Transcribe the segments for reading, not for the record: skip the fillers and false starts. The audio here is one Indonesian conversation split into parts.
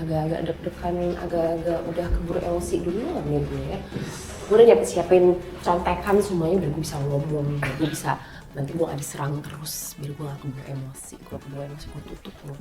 agak-agak deg-degan, agak-agak udah keburu emosi dulu lah nih gue ya. Gue udah siapin contekan semuanya biar gue bisa ngomong, biar gue bisa nanti gue gak diserang terus, biar gue gak keburu emosi. Gue keburu emosi gue tutup gue.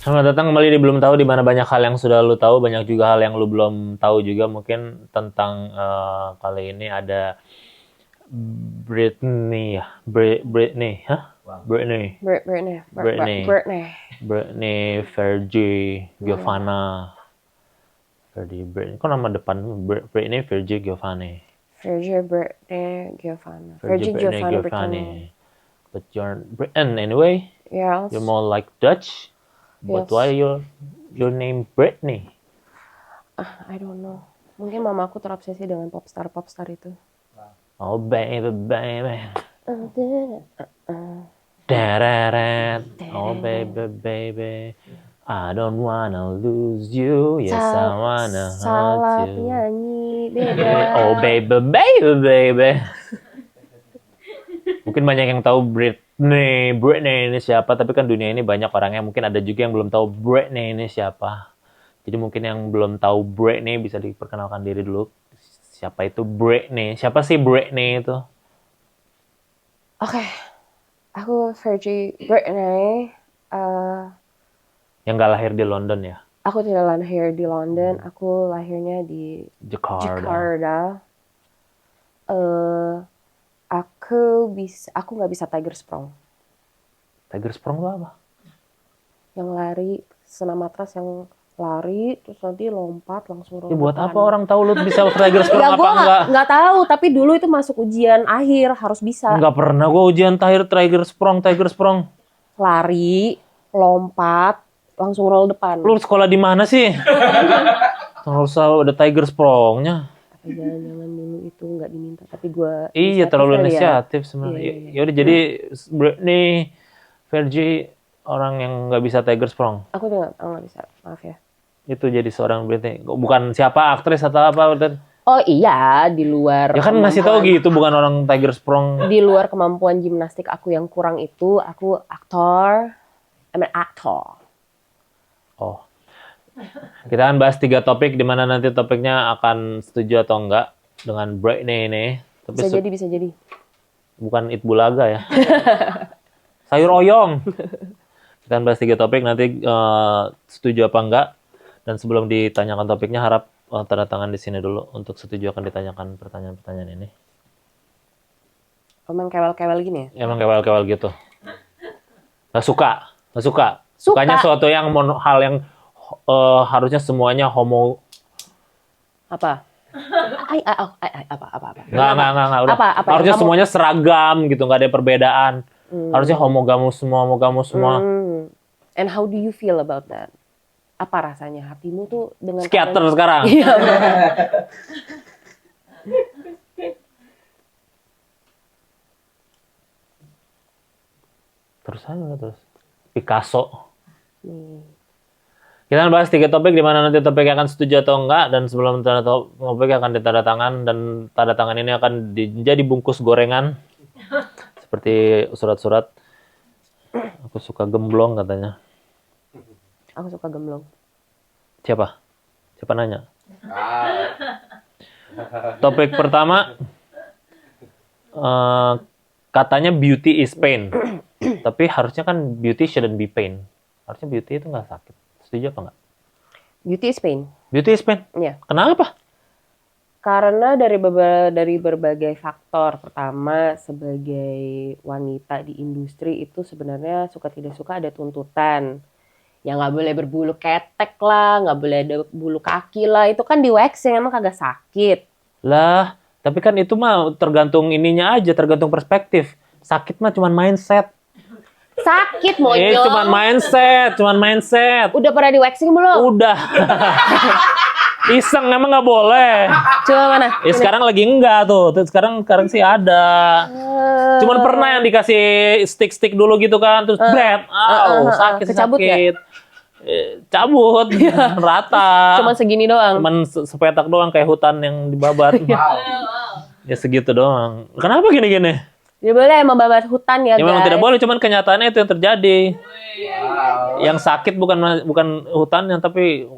Selamat datang kembali di Belum Tahu, di mana banyak hal yang sudah lu tahu, banyak juga hal yang lu belum tahu juga. Mungkin tentang kali ini ada Britney ya, Britney, hah? Wow. Britney, Virgie, Giovanna, Britney. Kok nama depan Britney, Virgie, Giovanna? Virgie, Giovanna. But you're Britain anyway. Yes. You're more like Dutch. But Yes. why your name Britney? I don't know. Mungkin mamaku terobsesi dengan popstar itu. Oh baby. Dararat. Oh baby. I don't wanna lose you. Yes, I wanna salah hurt you. nyanyi beda. Oh baby. Mungkin banyak yang tahu Britney ini siapa, tapi kan dunia ini banyak orangnya. Mungkin ada juga yang belum tahu Britney ini siapa. Jadi mungkin yang belum tahu Britney bisa diperkenalkan diri dulu. Siapa itu Britney? Siapa sih Britney itu? Oke. Aku Virgie Britney. Yang nggak lahir di London ya? Aku tidak lahir di London. Aku lahirnya di Jakarta. Aku nggak bisa Tiger Sprong. Tiger Sprong itu apa? Yang lari, senam matras yang lari, terus nanti lompat langsung Ya buat apa orang tahu lu bisa Tiger Sprong ya, apa enggak? Nggak tahu, tapi dulu itu masuk ujian akhir harus bisa. Nggak pernah gua ujian Tiger Sprong. Lari, lompat, langsung roll depan. Lu sekolah di mana sih? Nggak usah ada Tiger Sprongnya. Jangan dulu itu nggak diminta, tapi gue iya terlalu inisiatif sebenarnya. Iya. Yaudah jadi Britney, Virgie orang yang nggak bisa Tiger Sprong. Aku juga nggak bisa, maaf ya. Itu jadi seorang Britney, bukan siapa aktris atau apa dan. Oh iya, di luar. Ya kan ngasih tahu gitu, bukan orang Tiger Sprong. Di luar kemampuan gimnastik aku yang kurang itu, aku aktor. Oh. Kita akan bahas 3 topik, di mana nanti topiknya akan setuju atau enggak dengan Britney ini. Tapi bisa jadi. Bukan It Bulaga ya. Sayur oyong. Kita akan bahas 3 topik, nanti setuju apa enggak. Dan sebelum ditanyakan topiknya, harap tanda tangan di sini dulu untuk setuju akan ditanyakan pertanyaan-pertanyaan ini. Emang kewel-kewel gini ya? Emang kewel-kewel gitu. Nggak suka. Sukanya suatu yang hal yang harusnya semuanya homo. Apa? Apa? Nggak. Udah. Apa Harusnya semuanya seragam gitu, nggak ada perbedaan. Harusnya homogamus semua. And how do you feel about that? Apa rasanya hatimu tuh dengan psikiater sekarang? Iya. Terus Picasso. Kita akan bahas 3 topik, di mana nanti topik akan setuju atau enggak, dan sebelum topik akan ditanda tangan, dan tanda tangan ini akan menjadi bungkus gorengan seperti surat-surat. Aku suka gemblong katanya. Aku suka gemblong. Siapa nanya? Topik pertama, katanya beauty is pain. Tapi harusnya kan beauty shouldn't be pain. Harusnya beauty itu nggak sakit. Setuju apa nggak? Beauty is pain. Beauty is pain? Iya. Kenapa? Karena dari berbagai faktor. Pertama, sebagai wanita di industri itu sebenarnya suka tidak suka ada tuntutan. Ya nggak boleh berbulu ketek lah, nggak boleh ada bulu kaki lah. Itu kan di waxing emang kagak sakit. Lah, Tapi kan itu mah tergantung ininya aja, tergantung perspektif. Sakit mah cuman mindset. Sakit monyong. Cuman mindset. Udah pernah di waxing belum? Udah. Iseng emang nggak boleh. Coba mana? Ya sekarang lagi enggak tuh. Sekarang sih ada. Cuman pernah yang dikasih stick dulu gitu kan, terus bread. Kecabut Sakit. Cabut, rata. Cuman segini doang. Cuman sepetak doang kayak hutan yang dibabat. Ya segitu doang. Kenapa gini-gini? Dia boleh membabat hutan ya, Ya memang tidak boleh, cuman kenyataannya itu yang terjadi. Yang sakit bukan hutannya, tapi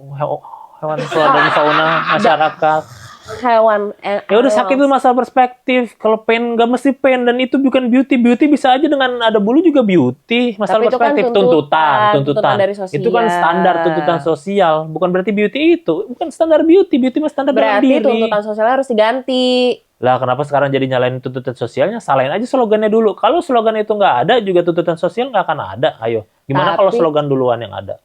hewan flora dan fauna masyarakat. Hewan. Ya udah, sakit itu masalah perspektif. Kalau pain nggak mesti pain, dan itu bukan beauty. Beauty bisa aja dengan ada bulu juga beauty. Masalah Tapi itu kan perspektif, tuntutan. dari sosial. Itu kan standar tuntutan sosial. Bukan berarti beauty itu. Bukan standar beauty. Beauty mah standar dalam diri. Berarti tuntutan sosialnya harus diganti. Lah kenapa sekarang jadi nyalain tuntutan sosialnya? Salahin aja slogannya dulu. Kalau slogan itu nggak ada, juga tuntutan sosial nggak akan ada. Ayo, gimana kalau slogan duluan yang ada?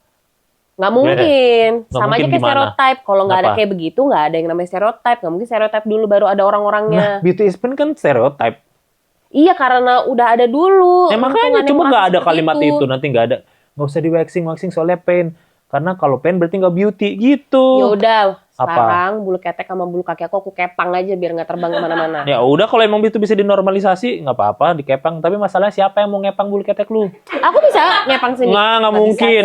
Nggak mungkin. Nggak Sama mungkin aja kayak gimana? stereotype. Kalau nggak ada Kenapa? kayak begitu, nggak ada yang namanya stereotype. Nggak mungkin stereotype dulu baru ada Nah, orang-orangnya. beauty is pain kan stereotype. Iya, karena udah ada dulu. Makanya Lingkungan coba yang nggak ada seperti kalimat itu. Nanti nggak ada. Nggak usah di waxing soalnya pain. Karena kalau pain berarti nggak beauty gitu. Ya udah, Apa? sekarang bulu ketek sama bulu kaki aku kepang aja biar nggak terbang kemana-mana. Ya udah, kalau emang itu bisa dinormalisasi nggak apa-apa dikepang. Tapi masalahnya siapa yang mau ngepang bulu ketek lu? Aku bisa ngepang sendiri. Nggak mungkin.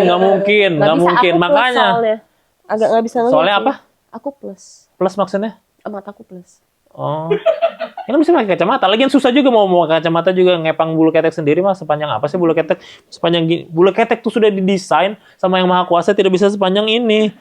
Nggak bisa, aku plus Makanya. soalnya. Agak nggak bisa ngeliat Soalnya sih. apa? Aku plus. Plus maksudnya? Mataku plus. Oh. Ya kan bisa pakai kacamata. Lagian susah juga mau kacamata juga ngepang bulu ketek sendiri mah. Sepanjang apa sih bulu ketek? Sepanjang gini. Bulu ketek tuh sudah didesain sama Yang Maha Kuasa, tidak bisa sepanjang ini.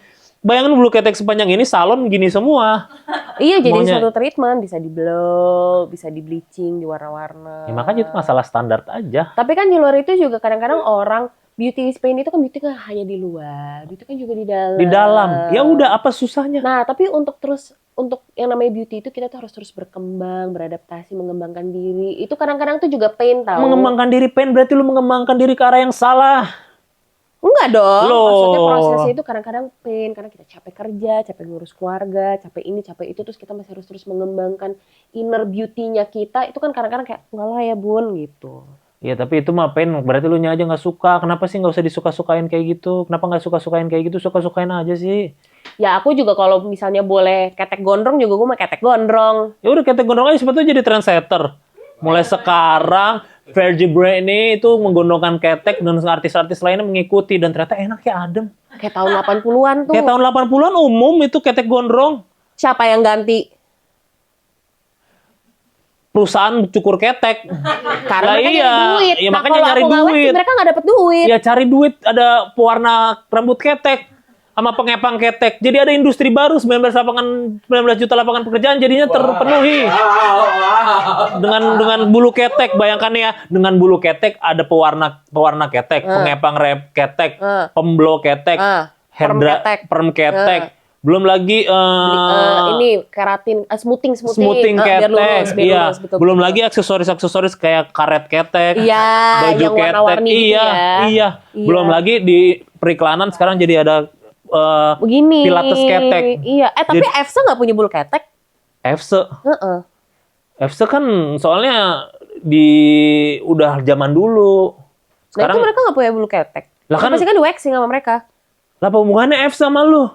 Bayangin bulu ketek sepanjang ini, salon gini semua. Iya, jadi Maunya- suatu treatment bisa di blow, bisa di bleaching, di warna-warna. Ya, makanya itu masalah standar aja. Tapi kan di luar itu juga kadang-kadang orang beauty is pain itu kan beauty kan hanya di luar, beauty kan juga di dalam. Di dalam. Ya udah, apa susahnya? Nah, tapi untuk yang namanya beauty itu kita tuh harus terus berkembang, beradaptasi, mengembangkan diri. Itu kadang-kadang tuh juga pain tau. Mengembangkan diri pain berarti lu mengembangkan diri ke arah yang salah. Enggak dong. Loh. Maksudnya prosesnya itu kadang-kadang pain karena kita capek kerja, capek ngurus keluarga, capek ini, capek itu, terus kita masih harus terus mengembangkan inner beauty-nya kita. Itu kan kadang-kadang kayak enggak lah ya Bun gitu. Ya tapi itu mah pain, berarti lu nya aja nggak suka. Kenapa sih nggak usah disuka-sukain kayak gitu? Kenapa nggak suka-sukain kayak gitu? Suka-sukain aja sih. Ya aku juga kalau misalnya boleh ketek gondrong juga gue mah ketek gondrong. Ya udah, ketek gondrong aja sebetulnya jadi trendsetter. Mulai sekarang Vertebrae ini itu menggondongkan ketek dan artis-artis lainnya mengikuti, dan ternyata enak ya, adem. Kayak tahun 80-an tuh. Kayak tahun 80-an umum itu ketek gondrong. Siapa yang ganti? Perusahaan cukur ketek. Karena Lah mereka iya. nyari duit. Ya, Nah, makanya kalau nyari aku nggak duit. waxing, mereka nggak dapet duit. Ya cari duit, ada pewarna rambut ketek sama pengepang ketek. Jadi ada industri baru, 19 juta lapangan pekerjaan jadinya terpenuhi. Dengan bulu ketek, bayangkan ya, dengan bulu ketek ada pewarna ketek, pengepang ketek, pemblow ketek, perm ketek. Belum lagi Ini keratin, smoothing smoothing biar lurus, ketek, biar iya. lurus, betul. Belum lagi aksesoris kayak karet ketek, Iya, baju yang ketek, warna-warni gitu iya, ya. iya. Belum lagi di periklanan sekarang jadi ada Begini. pilates ketek. Iya, tapi EFSA nggak punya bulu ketek. EFSE. Heeh. EFSE kan soalnya udah zaman dulu. Nah itu Sekarang mereka nggak punya bulu ketek. Lah kan- Pasti kan di waxing sama mereka. lah, apa hubungannya EFSE sama lu?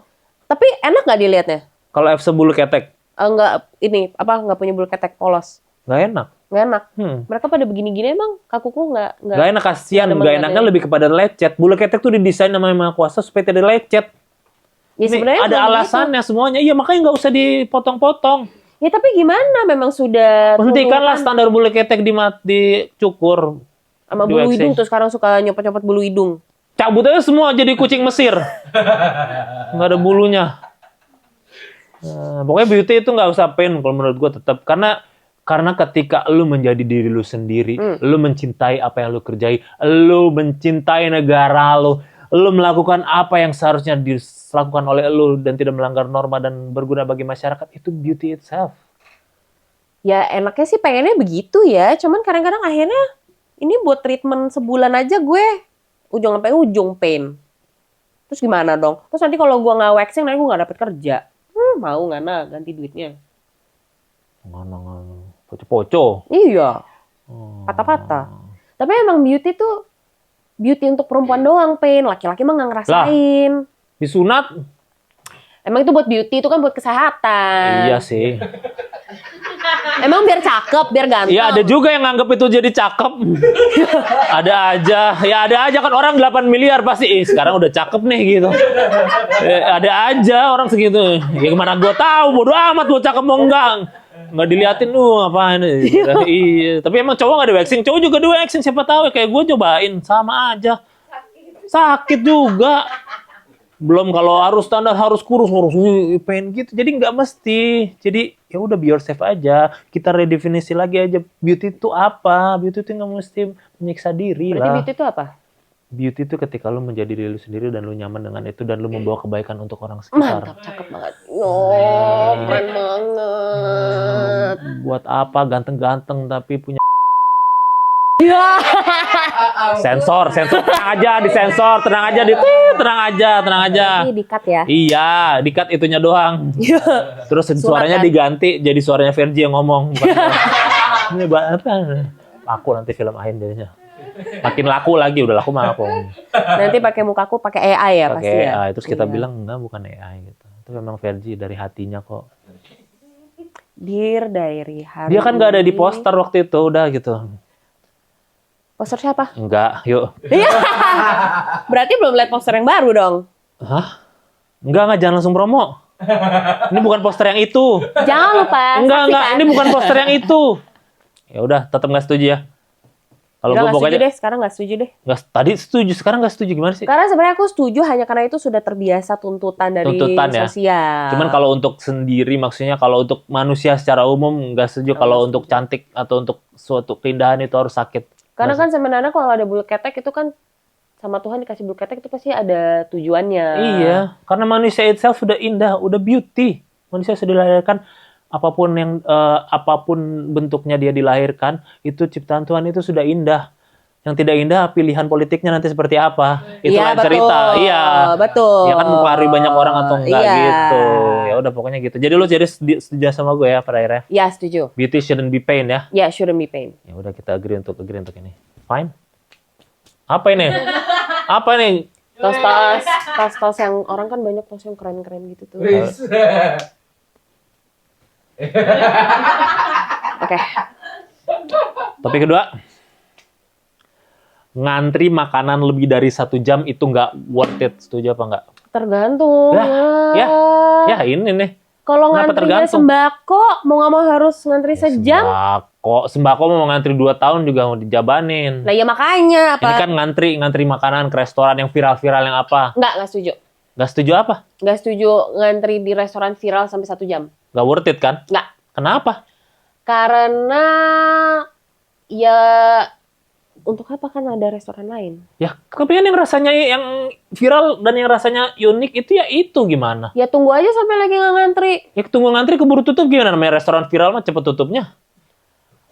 Tapi enak nggak dilihatnya? Kalau EFSE bulu ketek Nggak punya bulu ketek polos. nggak enak. Nggak enak. Hmm. Mereka pada begini-gini emang kakuku nggak. Nggak enak, kasihan. nggak Nggak enaknya lebih kepada lecet. Bulu ketek tuh didesain sama Yang Maha Kuasa supaya tidak lecet. Ya Ini sebenarnya ada belum alasannya semuanya. Iya, makanya nggak usah dipotong-potong. gitu. Ya tapi gimana? Memang sudah. Hentikanlah turunan standar bulu ketek dicukur. sama di bulu waxing. hidung tuh sekarang suka nyopot-nyopot bulu hidung. Cabut aja semua jadi kucing Mesir. Nggak ada bulunya. Pokoknya beauty itu nggak usah pain kalau menurut gue tetap. Karena ketika lu menjadi diri lu sendiri, lu mencintai apa yang lu kerjai, lu mencintai negara lu melakukan apa yang seharusnya dilakukan oleh lu dan tidak melanggar norma dan berguna bagi masyarakat, itu beauty itself. Ya enaknya sih pengennya begitu ya. Cuman kadang-kadang akhirnya ini buat treatment sebulan aja gue ujung sampai ujung pain. Terus gimana dong? Terus nanti kalau gue nggak waxing nanti gue nggak dapet kerja. Mau nggak ganti duitnya? Ngono-ngono. Poco-poco. Iya, Oh. patah-patah. Tapi emang beauty tuh beauty untuk perempuan doang, Pen. Laki-laki mah nggak ngerasain. Disunat? Emang itu buat beauty, itu kan buat kesehatan. Iya sih. Emang biar cakep, biar ganteng. Iya ada juga yang nganggep itu jadi cakep. Ada aja. Ya ada aja kan orang 8 miliar pasti. Sekarang udah cakep nih gitu. Ada aja orang segitu. Ya gimana gue tahu bodo amat mau cakep mau enggak. Nggak diliatin apaan. Iya. Tapi emang cowok nggak di waxing. Cowok juga di waxing siapa tahu. Kayak gue cobain sama aja. Sakit juga. Belum kalau harus standar harus kurus pengen gitu. Jadi nggak mesti. Jadi ya udah be yourself aja. Kita redefinisi lagi aja beauty itu apa? Beauty itu nggak mesti menyiksa diri Berarti lah. beauty itu apa? Beauty itu ketika lu menjadi diri lu sendiri dan lu nyaman dengan itu dan lu membawa kebaikan untuk orang sekitar. Mantap, cakep banget. Yo, keren banget. Buat apa ganteng-ganteng tapi punya Ya. sensor tenang aja disensor, tenang aja tenang aja. Ini di-cut ya. Iya, di-cut itunya doang. Terus suaranya kan? diganti jadi suaranya Fergie yang ngomong. Ini apa? Laku nanti film Ain jadinya. Makin laku lagi, udah laku mah aku. Nanti pakai mukaku pakai AI ya pasti Pakai ya. AI, terus kita Iya. bilang enggak bukan AI gitu. Itu memang Fergie dari hatinya kok. Dear Diary hari Dia kan nggak ada di ini- poster waktu itu, udah gitu. Poster siapa? Enggak, yuk. Iya. Berarti belum lihat poster yang baru dong. Hah? Enggak, jangan langsung promo. Ini bukan poster yang itu. Jangan lupa. Enggak, saksikan. ini bukan poster yang itu. Ya udah, tetap nggak setuju ya. Kalau Udah gue nggak setuju pokoknya deh, sekarang nggak setuju deh. tadi setuju, sekarang nggak setuju gimana sih? Karena sebenarnya aku setuju hanya karena itu sudah terbiasa tuntutan dari Tuntutan ya? sosial. Cuman kalau untuk sendiri, maksudnya kalau untuk manusia secara umum nggak setuju. Kalau untuk cantik atau untuk suatu keindahan itu harus sakit. Karena kan sebenarnya kalau ada bulu ketek itu kan sama Tuhan dikasih bulu ketek itu pasti ada tujuannya. Iya, karena manusia itself sudah indah, udah beauty. Manusia sudah dilahirkan apapun bentuknya dia dilahirkan, itu ciptaan Tuhan itu sudah indah. Yang tidak indah pilihan politiknya nanti seperti apa. Itu Iya, lain cerita. betul. Iya. Betul. Ya kan mempengaruhi banyak orang atau enggak Iya. gitu. Ya udah pokoknya gitu. Jadi lu jadi setuju sama gue ya pada akhirnya. Ya, setuju. Beauty shouldn't be pain ya. Ya, shouldn't be pain. Ya udah kita agree untuk ini. Fine. Apa ini? Apa ini? Tas yang orang kan banyak tas yang keren-keren gitu tuh. Oke. Topik kedua. Ngantri makanan lebih dari 1 jam itu nggak worth it. Setuju apa nggak? Tergantung. Ya ini nih. Kalau Kenapa ngantrinya tergantung? sembako, mau nggak mau harus ngantri sejam. Sembako mau ngantri 2 tahun juga mau dijabanin. Lah ya makanya Ini apa? kan ngantri makanan ke restoran yang viral-viral yang apa? Nggak setuju. Nggak setuju apa? Nggak setuju ngantri di restoran viral sampai 1 jam. Nggak worth it kan? Nggak. Kenapa? Karena ya untuk apa kan ada restoran lain? Ya, tapi kan yang rasanya yang viral dan yang rasanya unik itu ya itu gimana? Ya tunggu aja sampai lagi nggak ngantri. Ya tunggu ngantri keburu tutup gimana namanya restoran viral mah cepet tutupnya?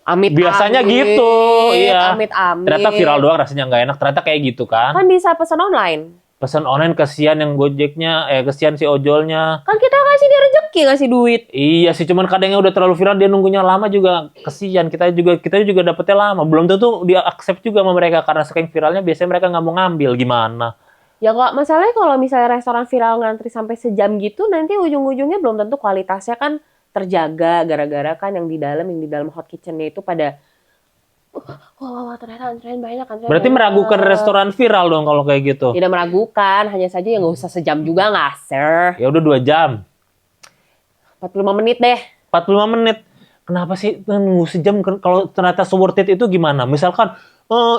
Amit. Biasanya gitu, iya. Amit. Ternyata viral doang rasanya nggak enak. Ternyata kayak gitu kan? Kan bisa pesan online. Pesan online kesian yang Gojeknya, kesian si ojolnya. Kan kita kasih dia rezeki, ngasih duit. Iya sih, cuman kadangnya udah terlalu viral dia nunggunya lama juga kesian. Kita juga dapetnya lama. Belum tentu dia accept juga sama mereka karena saking viralnya biasanya mereka nggak mau ngambil gimana. Ya kok masalahnya kalau misalnya restoran viral ngantri sampai sejam gitu nanti ujung-ujungnya belum tentu kualitasnya kan terjaga gara-gara kan yang di dalam hot kitchennya itu pada wah ternyata antrian banyak. Berarti meragukan restoran viral dong kalau kayak gitu. Tidak meragukan, hanya saja ya nggak usah sejam juga nggak, sir. Ya udah 2 jam. 45 menit deh. 45 menit. Kenapa sih nunggu sejam kalau ternyata worth it itu gimana? Misalkan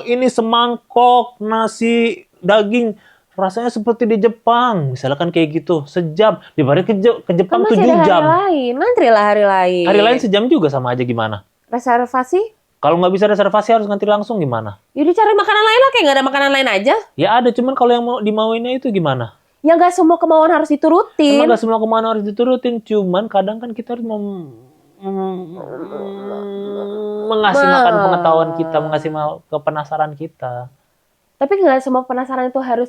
ini semangkok nasi daging rasanya seperti di Jepang. Misalkan kayak gitu, sejam. Dibanding ke Jepang Kan masih 7 ada jam. hari lain, ngantri lah hari lain. Hari lain sejam juga sama aja gimana? Reservasi? Kalau nggak bisa reservasi harus ngantri langsung gimana? Yaudah cari makanan lain lah, kayak nggak ada makanan lain aja. Ya ada, cuman kalau yang mau dimauinnya itu gimana? Ya nggak semua kemauan harus diturutin. Emang nggak semua kemana harus diturutin, cuman kadang kan kita harus mengasih makan pengetahuan kita, mengasih kepenasaran kita. Tapi nggak semua penasaran itu harus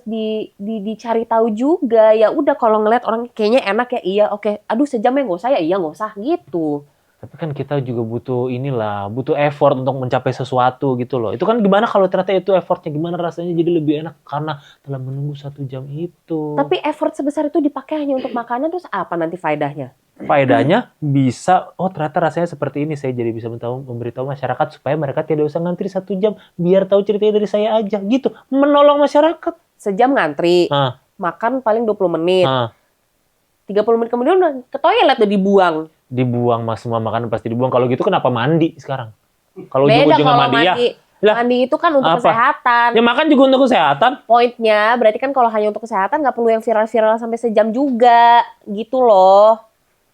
dicari tahu juga. Ya udah kalau ngeliat orang kayaknya enak ya iya oke. Aduh sejam ya nggak usah ya iya nggak usah gitu. Tapi kan kita juga butuh effort untuk mencapai sesuatu gitu loh. Itu kan gimana kalau ternyata itu effortnya, gimana rasanya jadi lebih enak karena telah menunggu 1 jam itu. Tapi effort sebesar itu dipakai hanya untuk makanan, terus apa nanti faedahnya? Faedahnya bisa, oh ternyata rasanya seperti ini, saya jadi bisa memberitahu masyarakat supaya mereka tidak usah ngantri 1 jam, biar tahu ceritanya dari saya aja gitu, menolong masyarakat. Sejam ngantri, Nah, makan paling 20 menit. nah, 30 menit kemudian udah ke toilet udah dibuang. dibuang mas, semua makanan pasti dibuang. Kalau gitu kenapa mandi sekarang? Kalau Beda ujung-ujungnya kalau mandi ya. mandi. Lah, Mandi itu kan untuk apa? kesehatan. Ya makan juga untuk kesehatan. Poinnya berarti kan kalau hanya untuk kesehatan nggak perlu yang viral-viral sampai sejam juga. Gitu loh.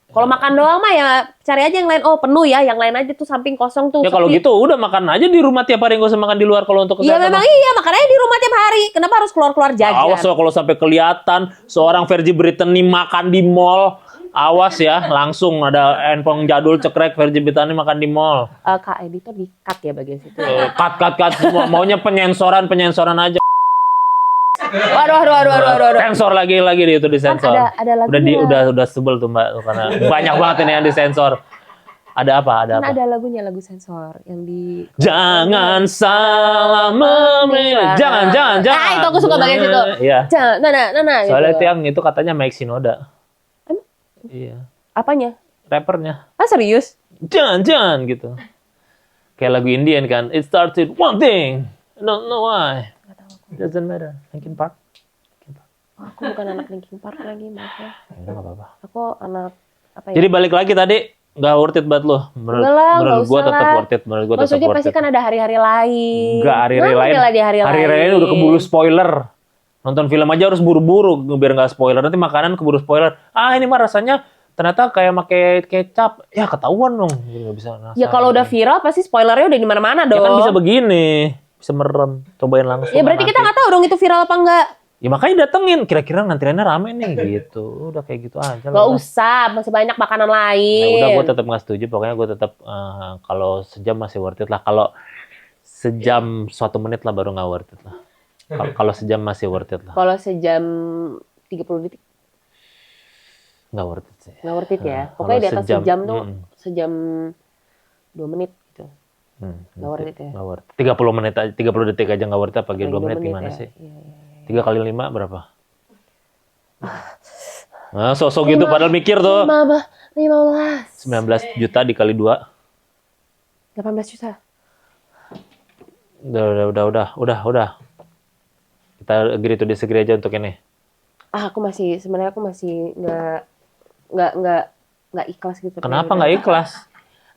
Kalau makan doang mah ya cari aja yang lain. Oh penuh ya, yang lain aja tuh samping kosong tuh. Ya kalau sepi. gitu udah makan aja di rumah tiap hari, nggak usah makan di luar kalau untuk Iya kesehatan. memang iya, makanya di rumah tiap hari. Kenapa harus keluar-keluar jajan? Awas loh kalau sampai kelihatan seorang Virgie Brittany makan di mall. Awas ya, langsung ada handphone jadul cekrek Virgie Brittany makan di mall. Kak editor di-cut ya bagian situ. Cut semua. Maunya penyensoran aja. Waduh. Sensor lagi di itu Kan disensor. ada lagunya. Udah sebel tuh Mbak karena banyak banget ini yang disensor. Ada apa? Kan ada lagunya, lagu sensor yang di. Jangan salah memilih. Jangan. Ah, itu aku suka bagian situ. Iya. Nah. Soalnya Gitu. itu yang itu katanya Mike Shinoda. Emang? Iya. Apanya? Rappernya. Ah serius? Jangan gitu. Kayak lagu Indian kan. It started one thing. I don't know why. Doesn't matter. Linkin Park. Oh, aku bukan anak Linkin Park lagi, maaf ya. Udah nggak apa-apa. Aku anak apa ya? Jadi balik lagi tadi nggak worth it banget loh. Enggak lah, menurut nggak gua usah tetap lah. worth it. Menurut gua tetap Maksudnya worth pasti it. kan ada hari-hari lain. Nggak hari-hari lain. Lah di hari Hari-hari lain udah keburu spoiler. Nonton film aja harus buru-buru biar nggak spoiler. Nanti makanan keburu spoiler. Ah ini mah rasanya ternyata kayak pakai kecap. Ya ketahuan dong. Jadi nggak bisa rasa. Ya kalau udah viral pasti spoilernya udah di mana-mana Ya dong. kan bisa begini. Bisa merem. Cobain langsung. Ya berarti kita nggak tahu dong itu viral apa enggak. Ya makanya datengin. Kira-kira ngantriannya rame nih gitu. Udah kayak gitu aja. Nggak usah, masih banyak makanan Ya lain. udah gue tetap nggak setuju. Pokoknya gue tetap kalau sejam masih worth it lah. Kalau sejam 1 menit lah baru nggak worth it lah. Kalau sejam masih worth it lah. Kalau sejam 30 detik Nggak worth it sih. nggak worth it ya. Kalau Pokoknya di atas sejam tuh sejam 2 menit gitu. Nggak worth it ya. Nggak worth it. 30 menit aja, 30 detik aja nggak worth it. Apalagi 2 menit gimana ya. sih? Iya. 3 kali 5 berapa? Nah, sosok gitu padahal mikir tuh. 15. 19 juta dikali 2. 18 juta. Udah. Kita agree to disagree aja untuk ini. Sebenarnya aku masih nggak ikhlas gitu. Kenapa nggak ikhlas?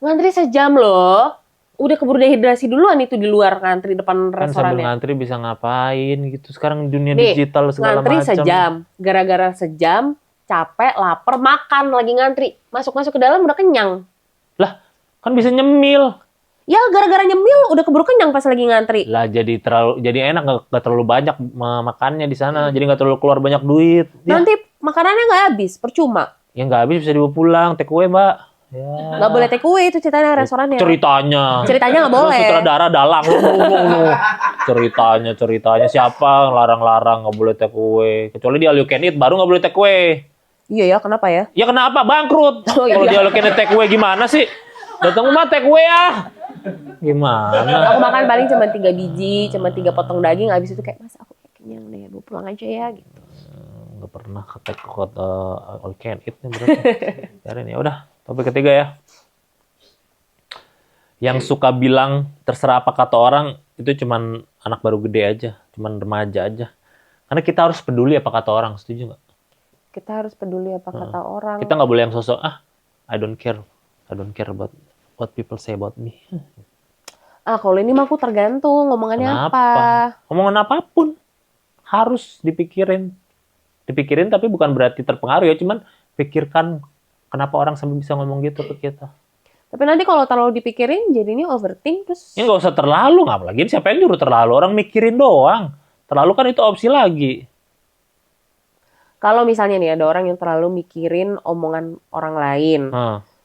Ngantri sejam loh. Udah keburu dehidrasi duluan itu di luar ngantri depan Kan sambil restorannya. ngantri bisa ngapain gitu. Sekarang dunia Nih, digital segala ngantri macam. sejam. Gara-gara sejam, capek, lapar, makan lagi ngantri. Masuk-masuk ke dalam udah kenyang. Lah, kan bisa nyemil. Ya gara-gara nyemil udah keburu kenyang pas lagi ngantri. Lah jadi enak nggak terlalu banyak makannya di sana. Jadi nggak terlalu keluar banyak duit. Ya, Nanti makanannya nggak habis, percuma. ya nggak habis bisa dibawa pulang, take away, Mbak. Ya. Nggak boleh take away itu ceritanya restorannya. Ceritanya Ceritanya nggak Lu boleh. sutradara dalang ceritanya siapa larang-larang nggak boleh take away, kecuali di all you can eat baru nggak boleh take away. Iya ya, kenapa ya? Ya kenapa bangkrut? Oh, iya. Kalau di all you can eat take away gimana sih? Datang rumah take away ah. Gimana? Aku makan paling cuma 3 biji, cuma 3 potong daging. Habis itu kayak, mas aku kayak kenyang deh, bawa pulang aja ya gitu. Nggak pernah ke take all you can eat nih berarti. Biarin ya udah. Topik ketiga ya. Yang suka bilang terserah apa kata orang itu cuman anak baru gede aja, cuman remaja aja. Karena kita harus peduli apa kata orang, setuju nggak? Kita harus peduli apa kata orang. Kita nggak boleh yang sosok I don't care about what people say about me. Kalau ini mah aku tergantung ngomongannya apa. Omongan apapun harus dipikirin tapi bukan berarti terpengaruh ya, cuman pikirkan kenapa orang sampai bisa ngomong gitu ke kita. Tapi nanti kalau terlalu dipikirin jadinya overthink terus. Ya nggak usah terlalu, nggak lagi siapa yang nyuruh terlalu, orang mikirin doang. Terlalu kan itu opsi lagi. Kalau misalnya nih ada orang yang terlalu mikirin omongan orang lain.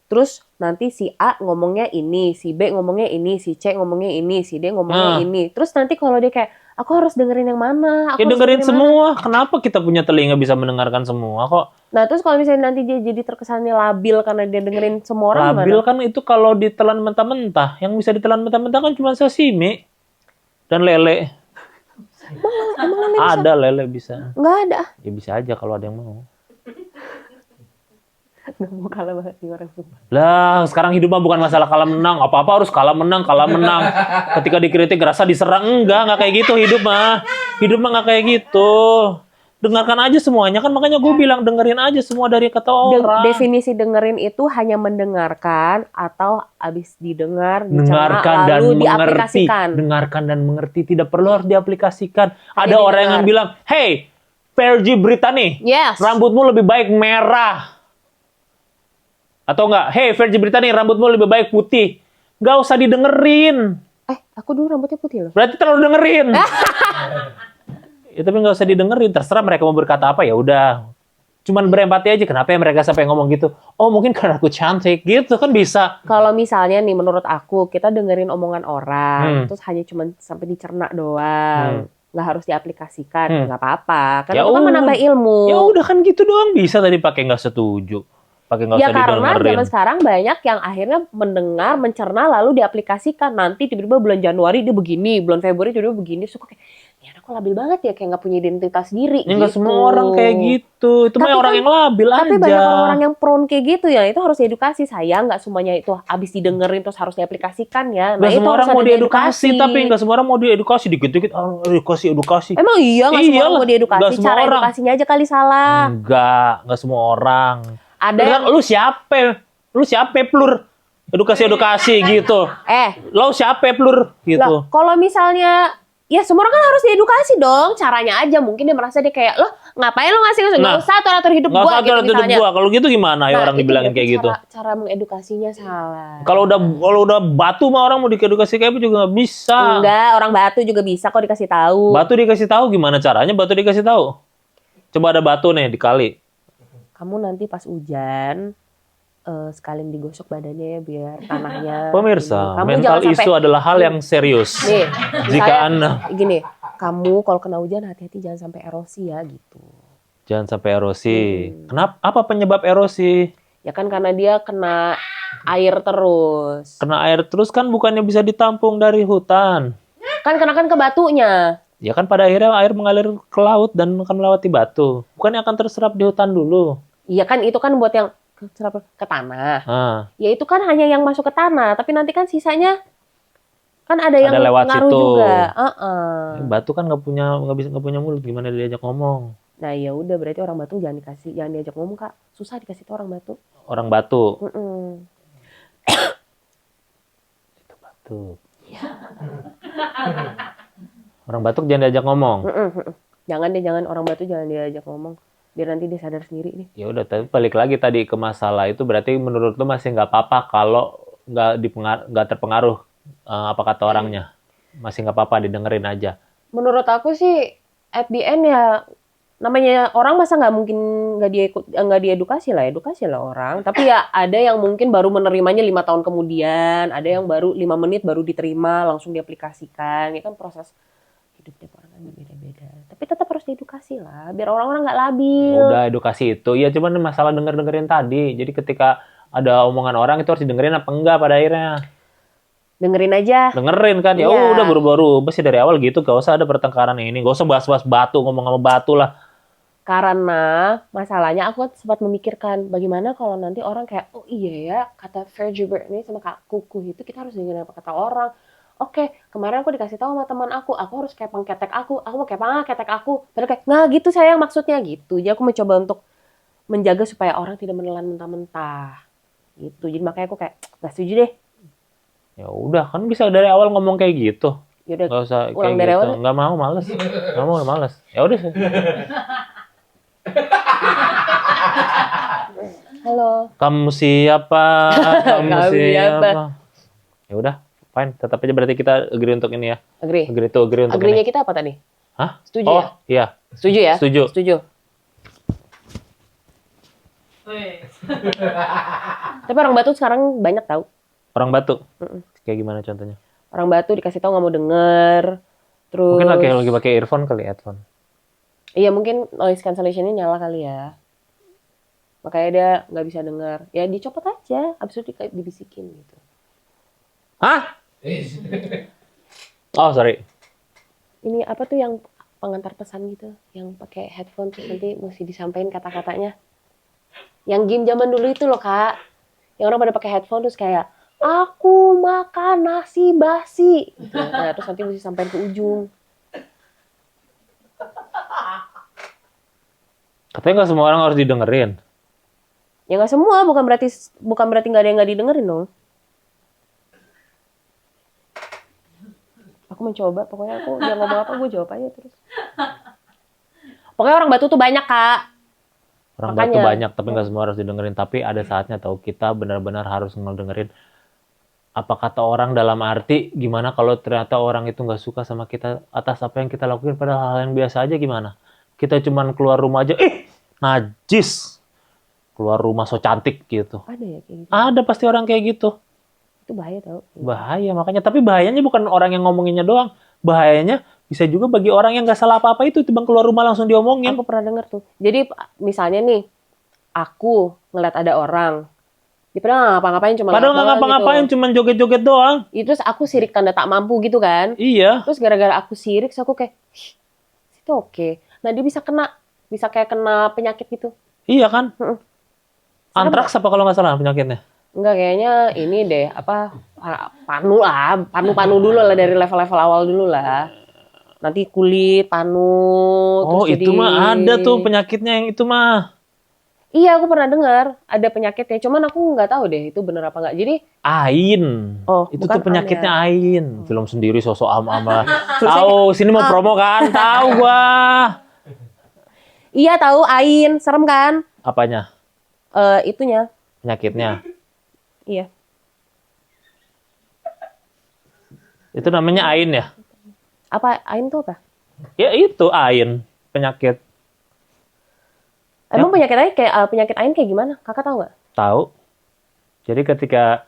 Terus nanti si A ngomongnya ini, si B ngomongnya ini, si C ngomongnya ini, si D ngomongnya ini. Terus nanti kalau dia kayak, Aku harus dengerin yang mana? Aku Ya harus dengerin yang mana? semua. Kenapa kita punya telinga bisa mendengarkan semua kok? Nah, terus kalau misalnya nanti dia jadi terkesannya labil karena dia dengerin semua orang Labil gimana? kan itu kalau ditelan mentah-mentah. Yang bisa ditelan mentah-mentah kan cuma sashimi dan lele. Emang lele bisa? Ada lele bisa. Nggak ada. Ya bisa aja kalau ada yang mau. Nggak mau kalah banget nih orang semua. Lah, sekarang hidup mah bukan masalah kalah menang. Apa-apa harus kalah menang, kalah menang. Ketika dikritik rasa diserang, enggak kayak gitu hidup mah. Hidup mah nggak kayak gitu. Dengarkan aja semuanya kan, makanya gue bilang dengerin aja semua dari kata orang. Definisi dengerin itu hanya mendengarkan atau abis didengar, dicerna, Dengarkan dan lalu mengerti. diaplikasikan. Dengarkan dan mengerti, tidak perlu harus diaplikasikan. Ada didengar. orang yang bilang, "Hey, Fergie Britani, Yes. rambutmu lebih baik merah." Atau enggak, "Hey, Fergie Britani, rambutmu lebih baik putih." Gak usah didengerin. Aku dulu rambutnya putih loh. Berarti terlalu dengerin. Ya, tapi nggak usah didengerin. Terserah mereka mau berkata apa ya udah. Cuman berempati aja. Kenapa ya mereka sampai ngomong gitu? Oh mungkin karena aku cantik gitu kan bisa. Kalau misalnya nih menurut aku kita dengerin omongan orang terus hanya cuma sampai dicerna doang, nggak harus diaplikasikan, nggak apa-apa. Karena Ya itu kan menambah ilmu. Ya udah kan gitu doang bisa tadi pakai nggak setuju. Pakai nggak Ya usah karena didengerin. zaman sekarang banyak yang akhirnya mendengar, mencerna lalu diaplikasikan. Nanti tiba-tiba bulan Januari dia begini, bulan Februari tiba-tiba begini. Suka kayak, ya aku labil banget ya kayak nggak punya identitas diri. Ya nggak gitu. semua orang kayak gitu. Itu mah Tapi orang kan- yang labil aja. Tapi banyak orang-orang yang prone kayak gitu ya. Itu harus diedukasi. Sayang nggak semuanya itu habis didengerin terus harus diaplikasikan ya. Nggak itu semua harus orang mau ada diedukasi, tapi nggak semua orang mau diedukasi. Dikit-dikit edukasi. Emang iya nggak semua orang Iyalah, mau diedukasi. nggak semua Cara orang. edukasinya aja kali salah. Nggak semua orang. Ada Kan yang lu siapa? Lu siapa plur? Edukasi gitu. Lo siapa plur gitu. lah, kalau misalnya ya semua orang kan harus diedukasi dong. Caranya aja mungkin dia merasa dia kayak, "Loh, ngapain lo ngasih nggak usah atur-atur hidup Nggak gua usah gitu atur hidup misalnya." gua. Kalau gitu gimana ya orang itu dibilangin berarti kayak gitu? Cara mengedukasinya salah. Kalau udah batu mah orang mau diedukasi kayak apa juga nggak bisa. Enggak, orang batu juga bisa kok dikasih tahu. Batu dikasih tahu gimana caranya? Batu dikasih tahu. Coba ada batu nih di kali. Kamu nanti pas hujan sekalian digosok badannya ya biar tanahnya. Pemirsa, Kamu mental jangan sampai- isu adalah hal yang serius. Nih, Jika saya- Anda gini, kamu kalau kena hujan hati-hati jangan sampai erosi ya gitu. jangan sampai erosi. Kenapa? Apa penyebab erosi? Ya kan karena dia kena air terus. Kena air terus kan bukannya bisa ditampung dari hutan. Kan kena ke batunya. Ya kan pada akhirnya air mengalir ke laut dan akan melewati batu. Bukannya akan terserap di hutan dulu. Iya kan itu kan buat yang ke tanah. Nah, Ya itu kan hanya yang masuk ke tanah, tapi nanti kan sisanya kan ada yang lewat ngaruh situ. juga. Batu kan nggak punya mulut, gimana dia diajak ngomong? Nah ya udah berarti orang batu jangan diajak ngomong Kak. Susah dikasih tuh orang batu. Orang batu. Itu batu. Orang batuk jangan diajak ngomong. Jangan orang batu jangan diajak ngomong. Biar nanti dia sadar sendiri nih. Ya udah, tapi balik lagi tadi ke masalah itu berarti menurut lu masih nggak apa-apa kalau nggak terpengaruh apa kata orangnya. Masih nggak apa-apa didengerin aja. Menurut aku sih at the end ya namanya orang masa nggak mungkin nggak diedukasi lah orang. Tapi ya ada yang mungkin baru menerimanya 5 tahun kemudian, ada yang baru 5 menit baru diterima langsung diaplikasikan. Ya kan proses hidup tiap orang kan beda-beda. Tapi tetap harus diedukasi lah biar orang-orang nggak labil. Udah edukasi itu. Ya cuman masalah dengerin tadi. Jadi ketika ada omongan orang itu harus didengerin apa enggak pada akhirnya. Dengerin aja. Dengerin kan. Ya Iya. udah baru-baru sih dari awal gitu. Gak usah ada pertengkaran ini. Gak usah bahas-bahas batu, ngomong sama batu lah. Karena masalahnya aku sempat memikirkan bagaimana kalau nanti orang kayak, oh iya ya kata Fergie Britney sama Kak Kuku itu kita harus dengerin apa kata orang. Oke, kemarin aku dikasih tahu sama teman aku harus kepang ketek aku mau kepang ketek aku. Padahal kayak, nggak gitu sayang maksudnya gitu. Jadi aku mencoba untuk menjaga supaya orang tidak menelan mentah-mentah. Gitu. Jadi makanya aku kayak, nggak setuju deh. Ya udah kan bisa dari awal ngomong kayak gitu. Yaudah, Gak usah ulang kayak dari gitu. awal. Nggak mau, males. Nggak mau, males. Ya udah. Halo. Kamu siapa? Kamu Kamu siapa? siapa? Ya udah, fine. Tetap aja berarti kita agree untuk ini ya. Agree. Agree untuk Agree-nya ini. kita apa tadi? Hah? Setuju Oh, ya? iya. Setuju ya? Setuju. Setuju. Tapi orang Batu sekarang banyak tahu. Orang batu. Kayak gimana contohnya? Orang Batu dikasih tahu nggak mau denger. Terus Mungkin lagi pakai earphone kali, headphone. iya mungkin noise cancellation-nya nyala kali ya. Makanya dia nggak bisa dengar. Ya dicopot aja, abis itu kayak dibisikin gitu. Hah? Oh, sorry. Ini apa tuh yang pengantar pesan gitu, yang pakai headphone terus nanti mesti disampaikan kata-katanya. Yang game zaman dulu itu loh kak, yang orang pada pakai headphone terus kayak aku makan nasi basi, gitu. Nah terus nanti mesti sampaikan ke ujung. Katanya nggak semua orang harus didengerin. Ya nggak semua, bukan berarti nggak ada yang nggak didengerin dong. Aku mencoba, pokoknya aku dia ngomong apa gue jawab aja terus. Pokoknya orang Batu tuh banyak kak. Orang Makanya. Batu banyak, tapi nggak semua harus didengerin. Tapi ada saatnya tahu kita benar-benar harus ngedengerin apa kata orang, dalam arti gimana kalau ternyata orang itu nggak suka sama kita atas apa yang kita lakuin, padahal hal yang biasa aja gimana. Kita cuman keluar rumah aja, najis. Keluar rumah so cantik gitu. Ada ya kayak gitu. Ada pasti orang kayak gitu. Itu bahaya tau. Bahaya makanya. Tapi bahayanya bukan orang yang ngomonginnya doang. Bahayanya bisa juga bagi orang yang nggak salah apa-apa itu, tiba keluar rumah langsung diomongin. Aku pernah dengar tuh. Jadi misalnya nih, aku ngeliat ada orang, dia pernah nggak ngapa-ngapain cuma Padahal nggak lewat ngapa-ngapain, gitu. cuman joget-joget doang. Itu terus aku sirik tanda tak mampu gitu kan. Iya. Terus gara-gara aku sirik, terus aku kayak, itu oke. Nah dia bisa kayak kena penyakit gitu. Iya kan? Heeh. Antraks apa kalau nggak salah penyakitnya? Enggak, kayaknya ini deh, panu dulu lah dari level-level awal dulu lah. Nanti kulit, panu, Oh, terus itu jadi... mah ada tuh penyakitnya yang itu mah. Iya, aku pernah dengar ada penyakitnya, cuman aku nggak tahu deh itu bener apa nggak. Jadi, Ain. Oh, Itu bukan tuh penyakitnya Ain. Film sendiri sosok ama. Terusnya Tahu, sini mau promo kan? Tahu gua. iya tahu Ain, serem kan? Apanya? Itunya, Penyakitnya. iya. Itu namanya Ain ya? Apa Ain tuh apa? Ya itu Ain, penyakit. Emang penyakit Ain penyakit Ain kayak gimana? Kakak tahu nggak? Tahu. Jadi ketika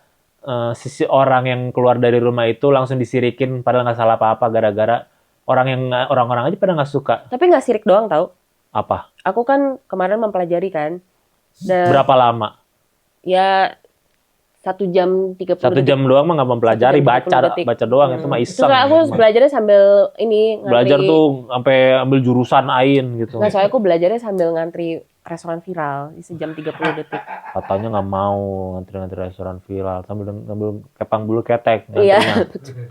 sisi orang yang keluar dari rumah itu langsung disirikin padahal nggak salah apa-apa gara-gara orang-orang aja pada nggak suka. Tapi nggak sirik doang tahu. Apa? Aku kan kemarin mempelajari kan. Dan Berapa lama? ya 1 jam 30 1 detik. jam doang mah nggak mempelajari, 1 jam 30 detik. baca doang itu mah Terus iseng. aku belajarnya sambil ini ngantri. Belajar tuh sampai ambil jurusan Ain gitu. Nggak, soalnya aku belajarnya sambil ngantri restoran viral di sejam 30 detik. Katanya nggak mau ngantri-ngantri restoran viral sambil ngambil kepang bulu ketek. Iya. ngantrinya.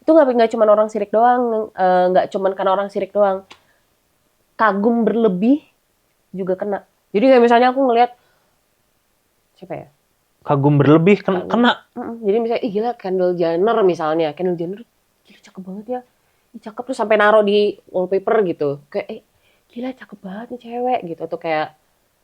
Itu nggak cuma orang sirik doang, nggak cuma karena orang sirik doang. Kagum berlebih juga kena. Jadi kayak misalnya aku ngelihat siapa ya? Kagum berlebih kena. Jadi misalnya, ih gila Kendall Jenner misalnya. Kendall Jenner, gila cakep banget ya. Ih, cakep tuh sampai naruh di wallpaper gitu. Kayak, gila cakep banget nih cewek gitu. Tuh kayak,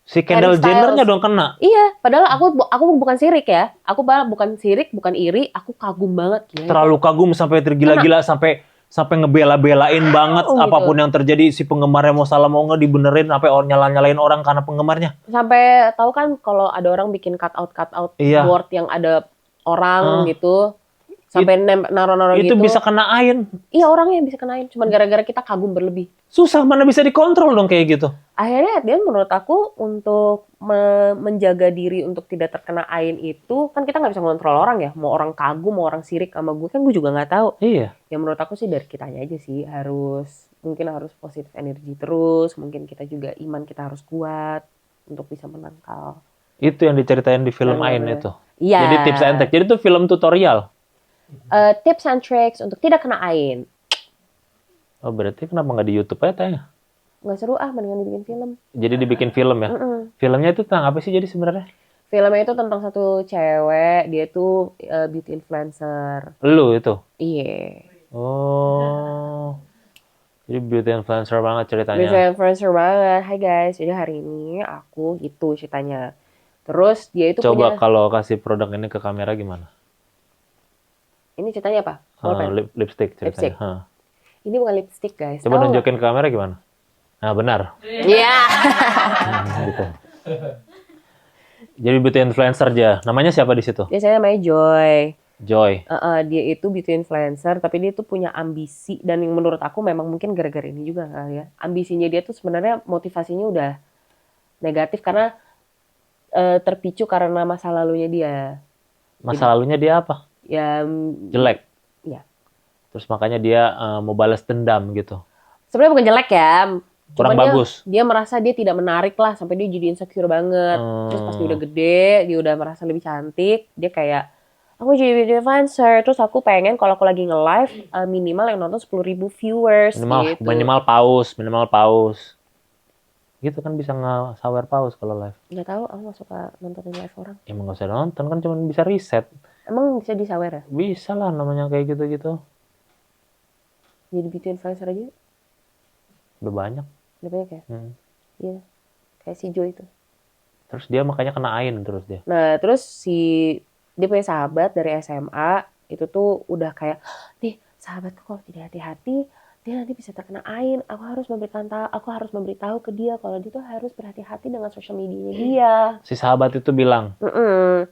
Si Kendall Harry Styles. Jenner-nya dong kena. iya, padahal aku bukan sirik ya. Aku bukan sirik, bukan iri. Aku kagum banget. Gila, Terlalu kagum sampai tergila-gila sampai ngebela-belain banget Oh, gitu. apapun yang terjadi, si penggemarnya mau salah mau nggak dibenerin sampai nyalain orang karena penggemarnya. Sampai tahu kan kalau ada orang bikin cut out Iya. board yang ada orang gitu. Sampai naruh-naruh Itu gitu. bisa kena Ain. Iya, orangnya bisa kenain. Cuman gara-gara kita kagum berlebih. Susah, mana bisa dikontrol dong kayak gitu. Akhirnya dia menurut aku untuk menjaga diri untuk tidak terkena ain itu, kan kita nggak bisa ngontrol orang ya, mau orang kagum mau orang sirik sama gue kan gue juga nggak tahu. Iya. Ya menurut aku sih dari kitanya aja sih, mungkin harus positif energi terus, mungkin kita juga iman kita harus kuat untuk bisa menangkal. Itu yang diceritain di film Ain Bener-bener. itu. Iya. Jadi tips and trick. Jadi itu film tutorial. Tips and tricks untuk tidak kena ain. Oh, berarti kenapa nggak di YouTube aja tanya? Nggak seru mendingan dibikin film. Jadi dibikin film ya. Filmnya itu tentang apa sih jadi sebenarnya? Filmnya itu tentang satu cewek, dia tuh beauty influencer. Lu itu. Iya. Oh. Jadi beauty influencer banget ceritanya. Beauty influencer banget. Hai guys, jadi hari ini aku gitu ceritanya. Terus dia itu Coba punya... kalau kasih produk ini ke kamera gimana? Ini ceritanya apa? Lipstick ceritanya. Lipstick. Ini bukan lipstick guys. Coba Tahu nggak? nunjukin ke kamera gimana? Nah, benar. Iya. Gitu. Jadi beauty influencer aja. Namanya siapa di situ? Biasanya namanya Joy. Joy. Dia itu beauty influencer, tapi dia tuh punya ambisi, dan yang menurut aku memang mungkin gara-gara ini juga kali ya. Ambisinya dia tuh sebenarnya motivasinya udah negatif karena terpicu karena masa lalunya dia. Masa lalunya dia apa? Ya, Jelek. ya. Terus makanya dia mau balas dendam gitu. Sebenarnya bukan jelek ya. Kurang bagus. Dia merasa dia tidak menarik lah sampai dia jadi insecure banget. Terus pas dia udah gede, dia udah merasa lebih cantik, dia kayak aku jadi beauty influencer, terus aku pengen kalau aku lagi nge-live minimal yang nonton 10.000 viewers gitu. Minimal paus. Gitu kan bisa nge-sawer paus kalau live. Nggak tahu, aku nggak suka nontonin live orang. Emang nggak usah nonton kan cuma bisa riset. Emang bisa disawer ya? Bisa lah namanya kayak gitu-gitu. Jadi beauty influencer aja Udah banyak. udah banyak ya? Iya, kayak si Joe itu. Terus dia makanya kena ain terus dia. Nah, terus dia punya sahabat dari SMA, itu tuh udah kayak, nih sahabatku kalau tidak hati-hati, dia nanti bisa terkena ain. Aku harus memberitahu ke dia kalau dia tuh harus berhati-hati dengan sosial medianya dia. Si sahabat itu bilang,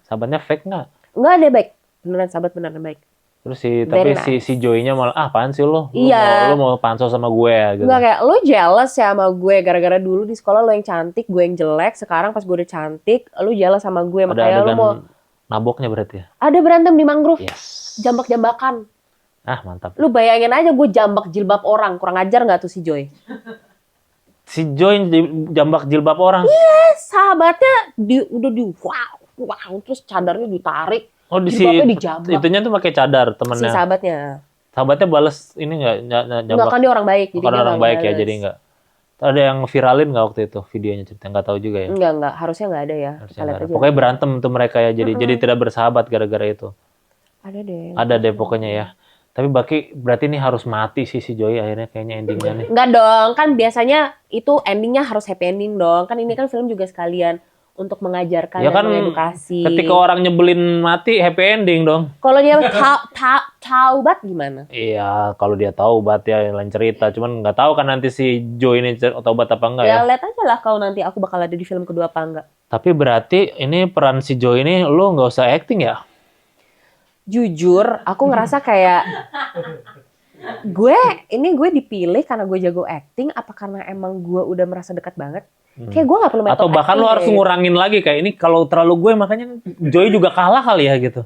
sahabatnya fake nggak? Enggak ada baik, beneran sahabat beneran baik. Terus Very si Joy-nya malah, apaan sih lo? Iya. Lo mau pansos sama gue ya? Gitu. Enggak, kayak lo jealous ya sama gue gara-gara dulu di sekolah lo yang cantik, gue yang jelek. Sekarang pas gue udah cantik, lo jealous sama gue. Ada Makanya lo adegan mau naboknya berarti ya? ada berantem di mangrove, Yes. jambak-jambakan. Ah mantap. Lu bayangin aja gue jambak jilbab orang, kurang ajar nggak tuh si Joy? Si Joy jambak jilbab orang? Sahabatnya wow, terus cadarnya ditarik. Oh di si Jilbabnya dijambak. itunya tuh pakai cadar Si temennya. sahabatnya. Sahabatnya balas ini nggak Enggak jambak? kan dia orang baik. Jadi Karena dia orang nggak baik ya bales. jadi nggak. Ada yang viralin nggak waktu itu videonya cerita nggak tahu juga ya. Enggak. Harusnya nggak ada ya. Harusnya Kita lihat nggak ada. aja. Pokoknya berantem tuh mereka ya jadi tidak bersahabat gara-gara itu. Ada deh. Ada deh pokoknya ya. Tapi berarti ini harus mati sih si Joy akhirnya kayaknya endingnya nih. Enggak dong, kan biasanya itu endingnya harus happy ending dong. Kan ini kan film juga sekalian untuk mengajarkan Ya dan kan mengedukasi. ketika orang nyebelin mati happy ending dong. Kalau dia taubat gimana? Iya kalau dia tahu bat ya lain cerita. Cuman nggak tahu kan nanti si Joy ini taubat apa enggak ya. Ya lihat aja lah kalau nanti aku bakal ada di film kedua apa enggak. Tapi berarti ini peran si Joy ini lu nggak usah acting ya? Jujur, aku ngerasa kayak gue dipilih karena gue jago acting, apa karena emang gue udah merasa dekat banget? Kayak gue gak perlu metode Atau bahkan acting lu harus deh. ngurangin lagi kayak ini kalau terlalu gue makanya Joy juga kalah kali ya gitu.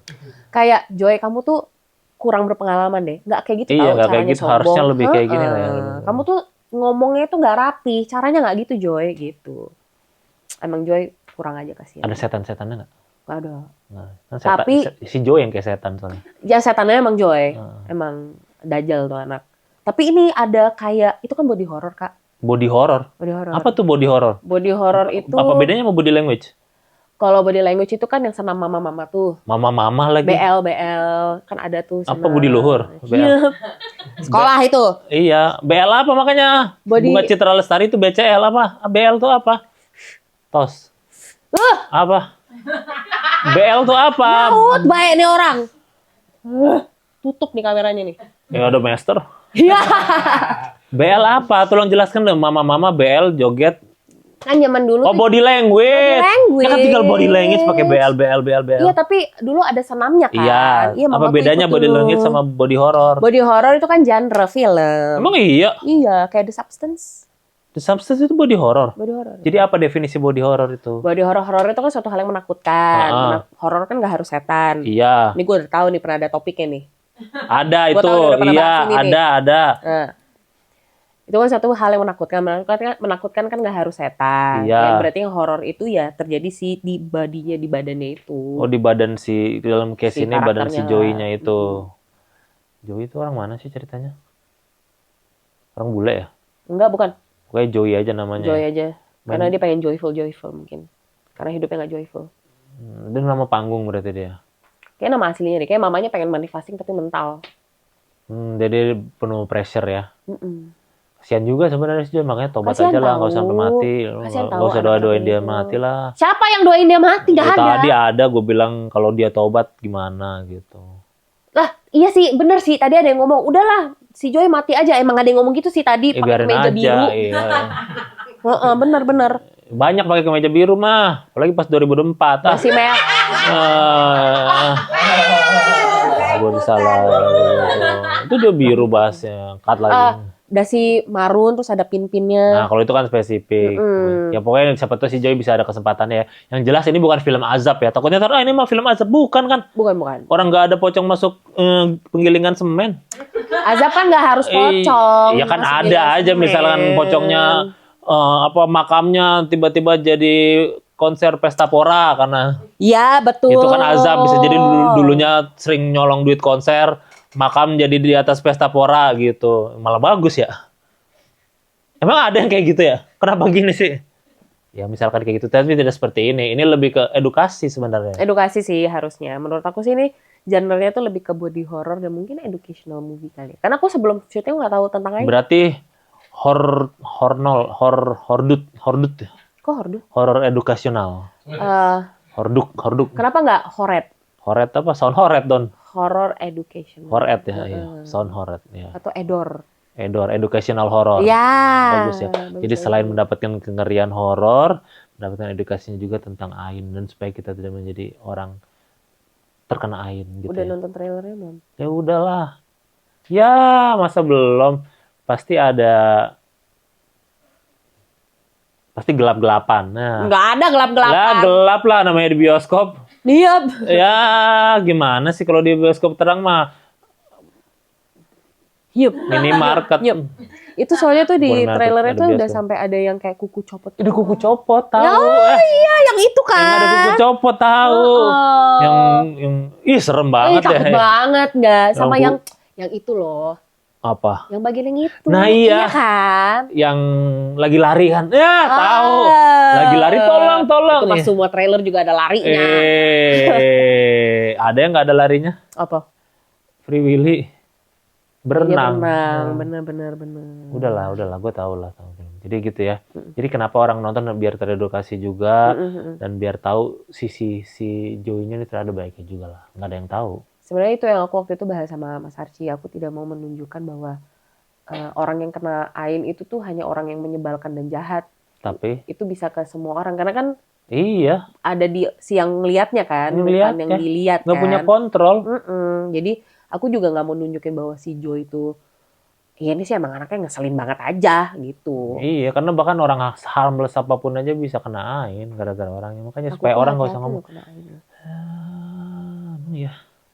Kayak Joy, kamu tuh kurang berpengalaman deh. Gak kayak gitu Iya, tau nggak kayak caranya gitu. sombong. Harusnya lebih kayak gini lah ya. Kamu tuh ngomongnya tuh gak rapi, caranya gak gitu Joy gitu. Emang Joy kurang aja kasihan. Ada setan-setannya nggak? Gak ada. Nah, kan Tapi- si Joy yang kayak setan soalnya. Ya setannya emang Joy, emang dajal tuh anak. Tapi ini ada kayak, itu kan body horror kak. Body horror. Body horror. Apa tuh body horror? Body horror itu, Apa bedanya sama body language? kalau body language itu kan yang senam mama-mama tuh. Mama lagi. BL, kan ada tuh. Apa budi luhur? Iya. Sekolah itu. Iya, BL apa makanya? Body- Bunga Citra Lestari itu BCL apa? BL tuh apa? Tos. Apa? BL tuh apa? Laut, baik nih orang. Tutup nih kameranya nih. Ya ada master. Iya. BL apa? Tolong jelaskan dong. Mama BL joget. Kan zaman dulu Oh tuh- body language. Body language. Ya kan tinggal body language pakai BL. Iya, tapi dulu ada senamnya kan. Iya. Mama Apa tuh bedanya ikut body dulu. language sama body horror? Body horror itu kan genre film. Emang iya. Iya, kayak The Substance. The Substance itu body horror. Body horror. Jadi apa definisi body horror itu? Body horror itu kan suatu hal yang menakutkan. Horor kan nggak harus setan. Iya. Ini gue udah tahu nih, pernah ada topiknya nih. Ada Gua itu. tahu udah pernah Iya, bahas ini nih. ada. Nah, itu kan satu hal yang menakutkan. Menakutkan kan nggak harus setan. Iya. Yang berarti yang horor itu ya terjadi di bodinya, di badannya itu. Oh di badan si dalam case Si ini badan si karakternya. Joey-nya itu. Joey itu orang mana sih ceritanya? Orang bule ya? Enggak, bukan. Gue Joey aja namanya. Joy aja. Karena dia pengen joyful mungkin. Karena hidupnya nggak joyful. Dia nama panggung berarti dia. Kayak nama aslinya deh. Kayak mamanya pengen manifesting tapi mental. Jadi penuh pressure ya. Mm-mm. Kasian juga sebenarnya sih Joey, makanya tobat Kasian aja lah, nggak tahu. usah sampai mati. Kasian tahu Nggak usah anak doa-doain seperti dia itu. mati lah. Siapa yang doain dia mati? Nggak ada. Tadi ada, gue bilang kalau dia tobat gimana gitu. Lah, iya sih, bener sih. Tadi ada yang ngomong, udahlah, si Joy mati aja. Emang ada yang ngomong gitu sih tadi, pakai Biarin kemeja aja. biru. Iya. Bener. Banyak pakai kemeja biru mah, apalagi pas 2024. Masih merah. salah. Itu dia biru bahasnya, cut lagi. Dasi marun terus ada pin-pinnya. Nah, kalau itu kan spesifik. Ya pokoknya siapa tahu si Joy bisa ada kesempatan ya. Yang jelas ini bukan film azab ya. Takutnya ini mah film azab. Bukan kan? Bukan. Orang nggak ada pocong masuk penggilingan semen. Azab kan nggak harus pocong. Iya kan Masuk ada penggilingan aja semen. misalkan pocongnya makamnya tiba-tiba jadi konser pesta pora karena Ya betul. itu kan azab. Bisa jadi dulunya sering nyolong duit konser, makam jadi di atas pesta pora gitu. Malah bagus ya. Emang ada yang kayak gitu ya? Kenapa gini sih? Ya misalkan kayak gitu, tapi tidak seperti ini. Ini lebih ke edukasi sebenarnya. Edukasi sih harusnya. Menurut aku sih ini genre-nya tuh lebih ke body horror dan mungkin educational movie kali. Karena aku sebelum syuting nggak tahu tentang ini. Berarti hordut, Kok horror? horor edukasional. Horduk. Kenapa nggak horror? Horet apa? Sound horet don. Horror education. Horet ya, iya. Sound horet ya. Atau edor. Edor, educational horror. Ya. Bagus ya. Jadi selain mendapatkan kengerian horor, mendapatkan edukasinya juga tentang ain dan supaya kita tidak menjadi orang terkena ain gitu. Udah ya. nonton trailernya belum? Ya udahlah. Ya, masa belum? Pasti gelap-gelapan. Nah, Nggak ada gelap-gelapan. lah gelap lah namanya di bioskop. Iya. Ya, gimana sih kalau di bioskop terang mah Yup. minimarket. Yup. Itu soalnya tuh di Bukan market, trailernya ada tuh udah bioskop. sampai ada yang kayak kuku copot. Itu kuku copot tahu. Ya, iya yang itu kan. Yang ada kuku copot tahu. Yang ih serem banget takut ya. banget nggak? Sama Yang yang itu loh. Apa? Yang bagian yang itu. Nah, iya. Kan? Yang lagi lari kan? Ya, tahu. Lagi lari tolong. Itu pas semua trailer juga ada larinya. Ada yang nggak ada larinya? Apa? Free Willy. Berenang. Bener. Udahlah, gue tahu lah. Jadi gitu ya. Jadi kenapa orang nonton biar teredukasi juga dan biar tahu sisi si Joey-nya ini terhadap baiknya juga lah. Nggak ada yang tahu. Sebenarnya itu yang aku waktu itu bahas sama Mas Archie. Aku tidak mau menunjukkan bahwa orang yang kena ain itu tuh hanya orang yang menyebalkan dan jahat. Tapi Itu bisa ke semua orang karena kan iya, ada di si yang ngelihatnya kan, bukan Ngeliatnya. yang dilihat nggak kan. punya kontrol. Jadi aku juga nggak mau nunjukin bahwa si Joe itu, ya ini sih emang anaknya ngeselin banget aja gitu. Iya, karena bahkan orang harmless apapun aja bisa kena ain gara-gara orangnya. Makanya Aku supaya tuh orang nggak usah hati-hati ngomong. loh kena ain. Iya.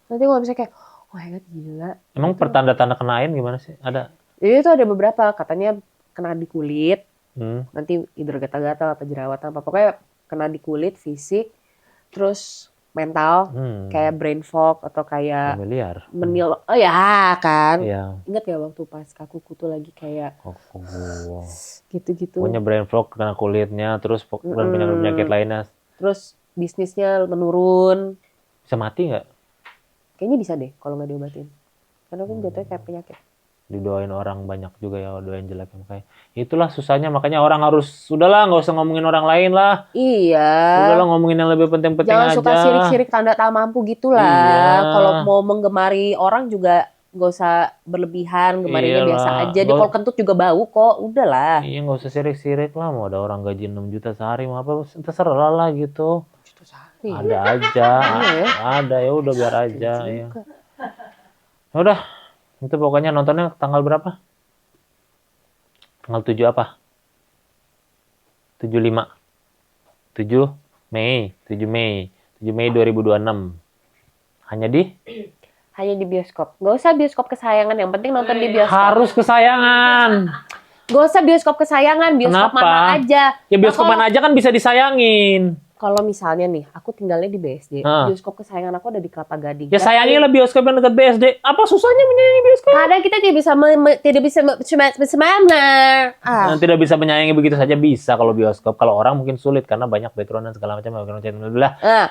Nanti kalau misalnya kayak, oh hebat gila. Emang pertanda-tanda kena ain gimana sih? Ada? Jadi itu ada beberapa, katanya kena di kulit, Hmm. nanti either gatal-gatal atau jerawatan apa. Pokoknya kena di kulit, fisik, terus mental, kayak brain fog atau kayak Familiar. menil. Oh ya kan. Iya. Ingat ya waktu pas kakuku tuh lagi kayak Kok gua. gitu-gitu. Punya brain fog kena kulitnya, terus dan penyakit-penyakit lainnya. Terus bisnisnya menurun. Bisa mati nggak? Kayaknya bisa deh kalau nggak diobatin. Karena kan jatuhnya kayak penyakit. Didoain orang banyak juga ya, doain jelek makanya. Itulah susahnya, makanya orang harus udahlah nggak usah ngomongin orang lain lah. Iya. Udahlah ngomongin yang lebih penting-penting Jangan aja. suka sirik-sirik tanda tak mampu gitulah. Iya. Kalau mau menggemari orang juga nggak usah berlebihan, gemarinya Iyalah. biasa aja. Dia Nggak- kalau kentut juga bau kok, udahlah. Iya nggak usah sirik-sirik lah, mau ada orang gaji 6 juta sehari mau apa terserah lah gitu. Ada aja, ada ya udah biar aja. Ya. Udah, itu pokoknya nontonnya tanggal berapa? Tanggal 7 apa? 75. 7 Mei 2026. Hanya di Hanya di bioskop. Nggak usah bioskop kesayangan, yang penting nonton di bioskop. harus kesayangan. Nggak usah bioskop kesayangan, bioskop Kenapa? mana aja. Ya bioskop Nah, mana aja kan bisa disayangin. Kalau misalnya nih, aku tinggalnya di BSD, Ah. bioskop kesayangan aku ada di Kelapa Gading. Ya sayangilah bioskop yang dekat BSD. Apa susahnya menyayangi bioskop? Kadang kita tidak bisa Tidak bisa menyayangi begitu saja bisa kalau bioskop. Kalau orang mungkin sulit karena banyak background dan segala macam.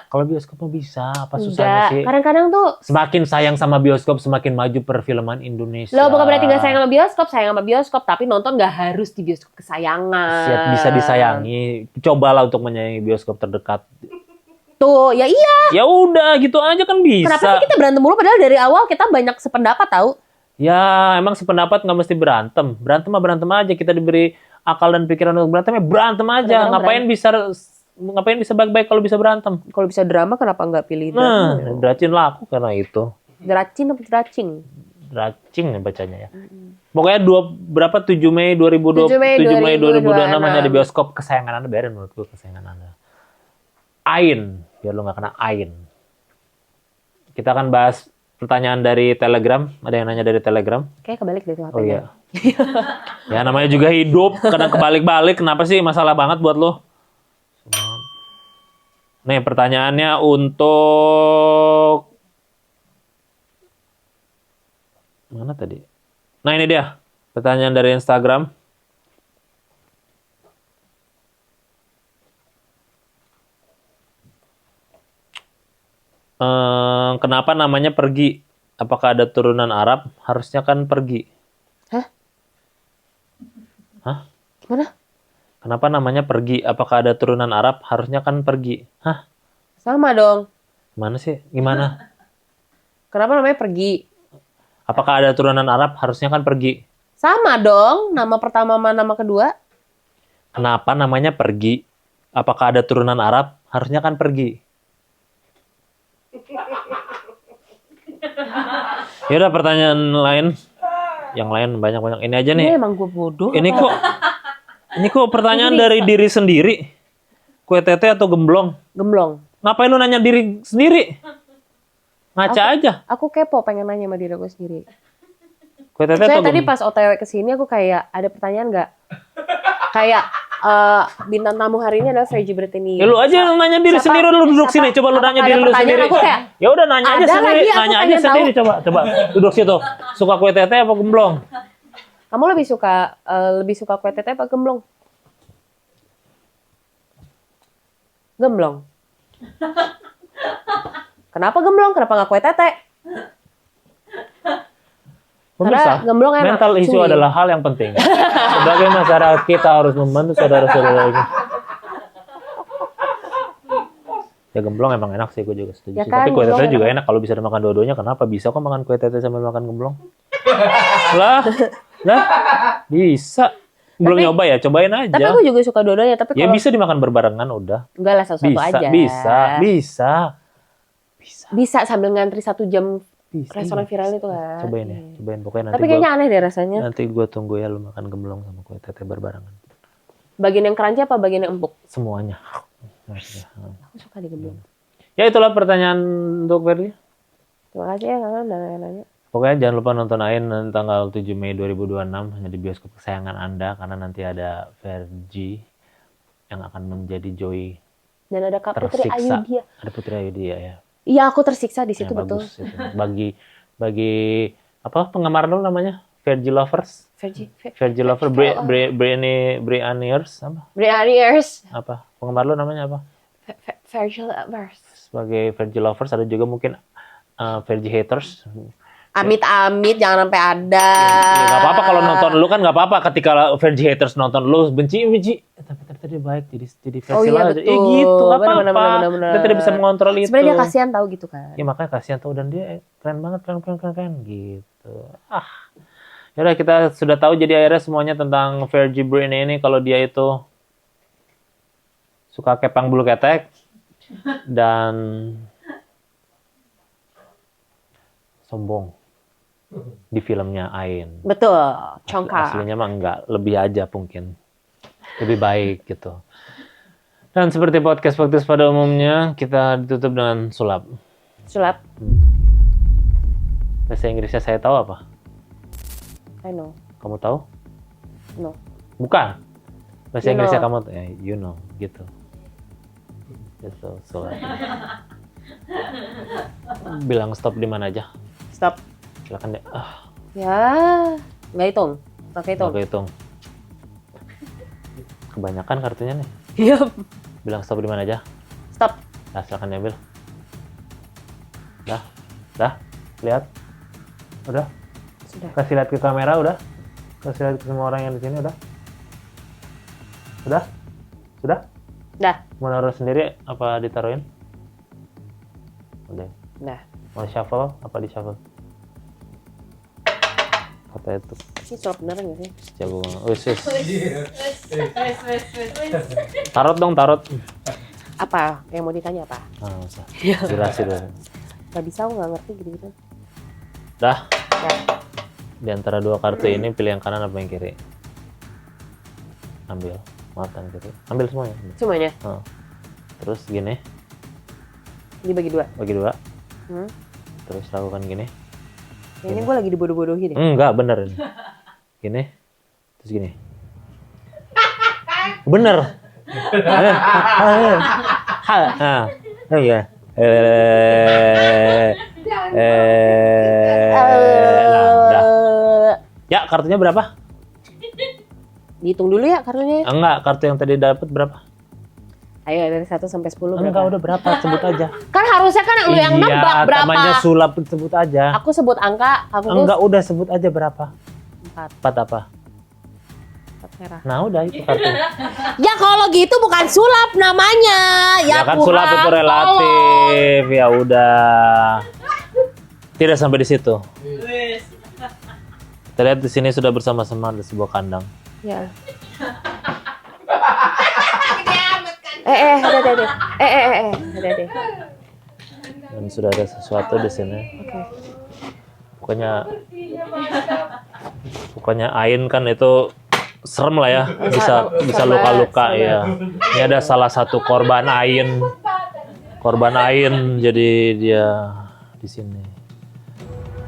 Kalau bioskop mah bisa. Apa susahnya sih? Kadang-kadang tuh Semakin sayang sama bioskop, semakin maju perfilman Indonesia. lo bukan berarti nggak sayang sama bioskop, tapi nonton nggak harus di bioskop kesayangan. Siap, bisa disayangi. Cobalah untuk menyayangi bioskop terdekat. Tuh, ya iya. Ya udah, gitu aja kan bisa. Kenapa sih kita berantem mulu padahal dari awal kita banyak sependapat tahu? Ya, emang sependapat nggak mesti berantem. Berantem mah berantem aja. Kita diberi akal dan pikiran untuk berantem ya berantem aja. Kadang-kadang Ngapain bisa baik-baik kalau bisa berantem? Kalau bisa drama kenapa nggak pilih drama? Nah, beracun laku karena itu. Dracin apa dracing? Dracing ya bacanya ya. Pokoknya berapa 7 Mei 2020 7 Mei 2026 hanya di 2026. bioskop kesayangan Anda, biarin menurut gue kesayangan Anda. Ain, biar lu nggak kena Ain. Kita akan bahas pertanyaan dari Telegram. Ada yang nanya dari Telegram? Kayak kebalik deh tuh HP-nya. Oh iya. Ya namanya juga hidup, kadang kebalik-balik. Kenapa sih masalah banget buat lo? Nih pertanyaannya untuk mana tadi? Nah ini dia pertanyaan dari Instagram. Kenapa namanya pergi? Apakah ada turunan Arab? Harusnya kan pergi. Hah? Hah? Gimana? Kenapa namanya pergi? Apakah ada turunan Arab? Harusnya kan pergi. Hah? Sama dong. Gimana sih? Gimana? Kenapa namanya pergi? Apakah ada turunan Arab? Harusnya kan pergi. Sama dong. Nama pertama sama nama kedua. Kenapa namanya pergi? Apakah ada turunan Arab? Harusnya kan pergi. Ya udah pertanyaan lain. Yang lain banyak-banyak. Ini aja nih. Ini emang gue bodoh. Ini kok pertanyaan dari diri sendiri. Kue tete atau gemblong? Gemblong. Ngapain lu nanya diri sendiri? Ngaca aja. Aku kepo pengen nanya sama diri gue sendiri. Kue tete Saya atau tadi gemblong? pas OTW kesini aku kayak ada pertanyaan nggak? Kayak bintang tamu hari ini adalah Freddy Bertini. Ya lu aja yang nanya diri sendiri, lu duduk sini. Coba lu nanya Apakah diri ada lu pertanyaan? sendiri. Aku kayak, Ya udah nanya aja ada sendiri, lagi, aku nanya aja pengen sendiri. Coba duduk situ. Suka kue tete apa gemblong? Kamu lebih suka kue tete apa gemblong? Gemblong. Kenapa gemblong? Kenapa nggak kue tete? Pemirsa, Karena gemblong enak, mental issue cuy. adalah hal yang penting. Sebagai masyarakat kita harus membantu saudara-saudara kita. Ya gemblong emang enak sih, gue juga setuju. Ya sih. kan, Tapi kue tete gemblong juga enak. enak kalau bisa dimakan dua-duanya. Kenapa bisa kok makan kue tete sambil makan gemblong? lah, bisa. Belum Tapi- nyoba ya, cobain aja. Tapi aku juga suka dua-duanya. Tapi Ya kalau bisa dimakan berbarengan udah. enggak lah satu-satu Bisa, aja. bisa. Bisa sambil ngantri 1 jam Bisa. restoran viral itu kan. Cobain ya, cobain. Pokoknya nanti Tapi kayaknya aneh deh rasanya. nanti gue tunggu ya lu makan gemblong sama kue tete berbarengan. Bagian yang crunchy apa bagian yang empuk? Semuanya. Aku suka di gemblong. Ya itulah pertanyaan untuk Ferdi. Terima kasih ya kakak udah nanya. Pokoknya jangan lupa nonton Ain nanti tanggal 7 Mei 2026 hanya di bioskop kesayangan Anda karena nanti ada Fergie yang akan menjadi Joy Dan ada Kak Putri tersiksa. Ayudia. Ada Putri Ayudia ya. Iya aku tersiksa di situ Ya, betul. bagus itu. Bagi apa penggemar lu namanya? Fergie lovers. Fergie lover Brianniers apa? Brianniers. Apa? Penggemar lu namanya apa? Virgil Lovers. Sebagai Fergie lovers ada juga mungkin Fergie haters. Amit-amit jangan sampai ada. Ya, gak apa-apa kalau nonton lu kan gak apa-apa ketika Fergie haters nonton lu benci. Tapi ternyata dia baik jadi versi Oh iya lah. betul. Gitu gak apa-apa. Benar. Kita tidak bisa mengontrol itu. Sebenarnya dia kasihan tahu gitu kan. Ya makanya kasihan tahu dan dia keren banget keren gitu. Yaudah kita sudah tahu jadi akhirnya semuanya tentang Fergie Brianne ini kalau dia itu suka kepang bulu ketek dan sombong di filmnya Ain. Betul, congkak. Aslinya mah enggak, lebih aja mungkin. Lebih baik gitu. Dan seperti podcast-podcast pada umumnya, kita ditutup dengan sulap. Sulap. Bahasa Inggrisnya saya tahu apa? I know. Kamu tahu? No. Bukan. Bahasa You Inggrisnya know. kamu you know gitu. Gitu, sulap. Bilang stop di mana aja. Stop. Silakan deh. Ya, nggak hitung. Pakai hitung. Oke, hitung. Kebanyakan kartunya nih. Iya. Bilang stop di mana aja. Stop. Nah, silakan diambil. Dah. Lihat. Udah. Sudah. Kasih lihat ke kamera udah. Kasih lihat ke semua orang yang di sini udah. Sudah? Dah. Mau naruh sendiri apa ditaruhin? Udah. Dah. Mau shuffle apa di shuffle? Kata itu Ini sulap beneran nggak sih? jago. Wis. Tarot. Apa? Yang mau ditanya apa? Nah, usah. Durasi dulu. Gak bisa, aku nggak ngerti gitu-gitu. Dah. Ya. Di antara dua kartu ini pilih yang kanan apa yang kiri? Ambil. Maaf yang kiri. Ambil semuanya. Semuanya Oh. Terus gini, dibagi 2. bagi 2. Hmm. Terus lakukan gini. Kayaknya gue lagi dibodoh-bodohin deh. Enggak, bener ini. Gini. Terus gini. Bener. Nah, oh iya. Nah, udah. Ya, kartunya berapa? Dihitung dulu ya kartunya. Enggak, kartu yang tadi dapat berapa? Ayo dari 1 sampai 10 berapa? Enggak, udah berapa? Sebut aja. Kan harusnya kan lu yang nebak berapa. Namanya sulap, sebut aja. Aku sebut angka, aku Enggak, udah sebut aja berapa? 4. 4 apa? 4 merah. Nah, udah itu kartu. Ya kalau gitu bukan sulap namanya. Ya kan kurang, sulap itu tolong. relatif. Ya udah. Tidak sampai di situ. Kita lihat di sini sudah bersama-sama di sebuah kandang. Ya. Hati-hati. Hati-hati. Dan sudah ada sesuatu di sini. Oke. Pokoknya Ain kan itu serem lah ya. Bisa Sama- luka-luka sama. ya. Ini ada salah satu korban Ain. Korban Ain, jadi dia di sini.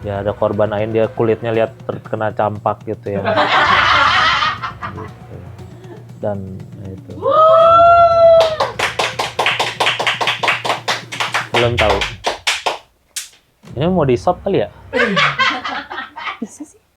Ya ada korban Ain, dia kulitnya lihat terkena campak gitu ya. Gitu. Dan itu. Belum tahu. Ini mau di-shop kali ya? Bisa sih.